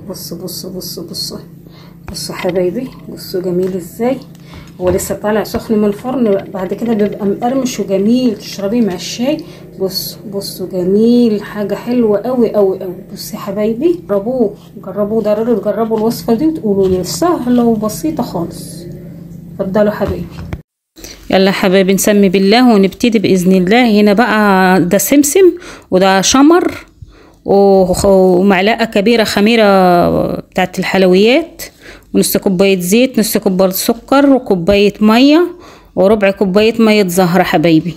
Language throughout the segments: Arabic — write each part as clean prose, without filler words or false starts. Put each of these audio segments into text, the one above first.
بصوا بصوا بصوا بصوا بصوا حبايبي، بصوا جميل ازاي. هو لسه طالع سخن من الفرن، بعد كده بيبقى مقرمش وجميل تشربيه مع الشاي. بصوا بصوا جميل، حاجه حلوه قوي قوي قوي. بصوا يا حبايبي، جربوه جربوه، ضروري تجربوا الوصفه دي وتقولوا لي سهله وبسيطه خالص. اتفضلوا حبايبي. يلا حبايبي نسمي بالله ونبتدي باذن الله. هنا بقى ده سمسم وده شمر ومعلقه كبيره خميره بتاعت الحلويات، ونص كوبايه زيت، نص كوبايه سكر، وكوبايه ميه، وربع كوبايه ميه زهره حبايبي.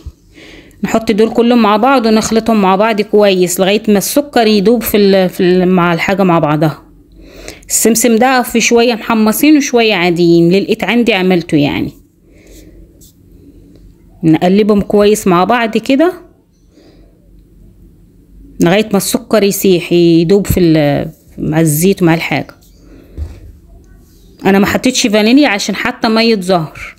نحط دول كلهم مع بعض ونخلطهم مع بعض كويس لغايه ما السكر يدوب مع الحاجه مع بعضها. السمسم ده في شويه محمصين وشويه عاديين، اللي لقيت عندي عملته يعني. نقلبهم كويس مع بعض كده لغايه ما السكر يسيح يدوب مع الزيت ومع الحاجه. انا ما حطيتش فانيليا عشان حتى ميه زهر.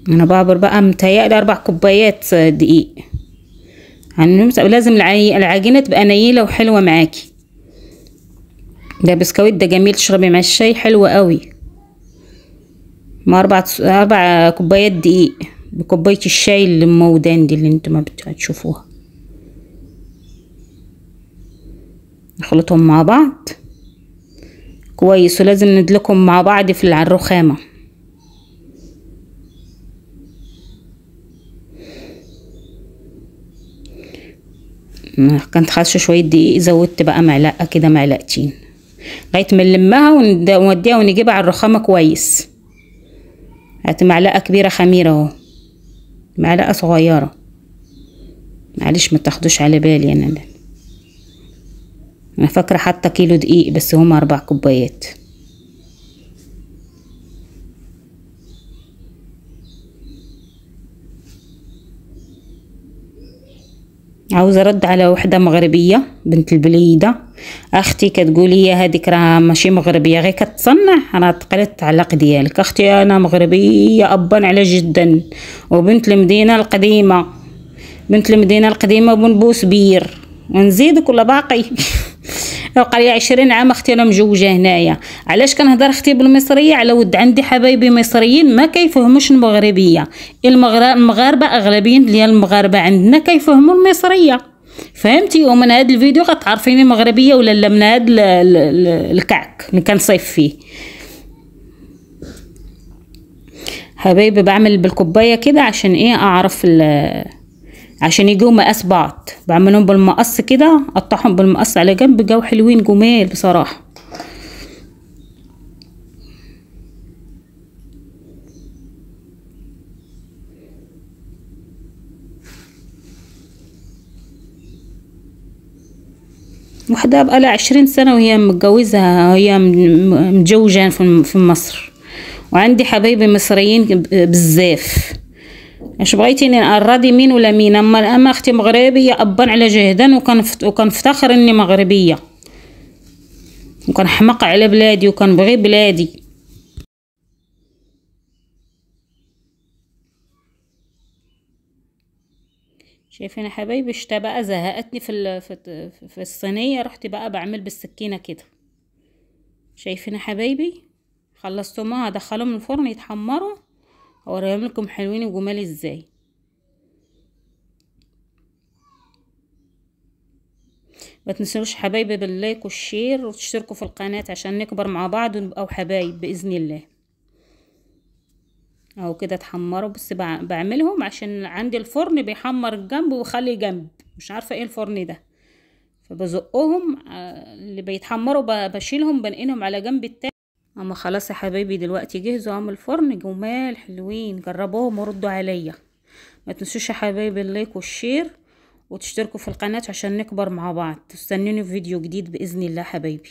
انا بعبر بقى متهيألي 4 كوبايات دقيق. يعني لازم العجينه تبقى نيله وحلوه معاكي. ده بسكويت ده جميل تشربي مع الشاي، حلو قوي. مع 4 كوبايات دقيق بكوبايه الشاي اللي مودان دي اللي انتوا ما بتشوفوها. نخلطهم مع بعض كويس، ولازم ندلكم مع بعض على الرخامه. كانت خاصه شويه دقيق، زودت بقى معلقه كده، معلقتين، لغايه ما نلمها ونوديها ونجيبها على الرخامه كويس. هات معلقه كبيره خميره اهو، معلقه صغيره معلش ما تاخدوش على بالي. انا فاكره حتى كيلو دقيق بس هما 4 كوبايات. عاوزه ارد على وحده مغربيه بنت البليده، اختي كتقولي يا هذيك راه ماشي مغربيه غير كتصنع. انا تقلت التعليق ديالك اختي، انا مغربيه ابا على جدا، وبنت المدينه القديمه، بنت المدينه القديمه بنبوس بير. ونزيدك ولا باقي؟ بقى لي 20 عام اختي انا مجوجه هنايا. علاش كنهضر اختي بالمصريه؟ على ود عندي حبايبي مصريين ما كيفهموش المغربيه. المغاربه اغلبيه ديال المغاربه عندنا كيفهموا المصريه، فهمتي؟ ومن هذا الفيديو غتعرفيني مغربيه ولا لا، من هذا الكعك اللي كنصيف فيه. حبايبي بعمل بالكوبايه كده عشان ايه؟ اعرف عشان يجوا مقاس بعض. بعملهم بالمقص كده، اقطعهم بالمقص على جنب، جو حلوين جمال بصراحه. وحده بقالها 20 سنه وهي متجوزه، هي متجوجه في مصر، وعندي حبايبي مصريين بزاف. اش بغيتيني نراضي مين ولا مين؟ اما اختي مغربيه ابا على جهدا، وكنفتخر اني مغربيه، وكنحمق على بلادي وكنبغي بلادي. شايفين يا حبايبي؟ شتا بقى زهقتني في الصينيه، رحت بقى بعمل بالسكينه كده. شايفين يا حبايبي؟ خلصتهم هدخلهم الفرن يتحمروا، اوريهم لكم حلوين وجمال ازاي. ما تنسوش حبايبي باللايك والشير، وتشتركوا في القناه عشان نكبر مع بعض ونبقوا حبايب باذن الله. اهو كده اتحمروا، بس بعملهم عشان عندي الفرن بيحمر الجنب ويخلي جنب، مش عارفه ايه الفرن ده، فبزقهم اللي بيتحمروا بشيلهم بنقلهم على جنب التاني. اما خلاص يا حبايبي دلوقتي جهزوا اعمل الفرن جمال حلوين، جربوهم وردوا عليا. ما تنسوش يا حبايبي اللايك والشير، وتشتركوا في القناه عشان نكبر مع بعض. تستنوني في فيديو جديد باذن الله حبايبي.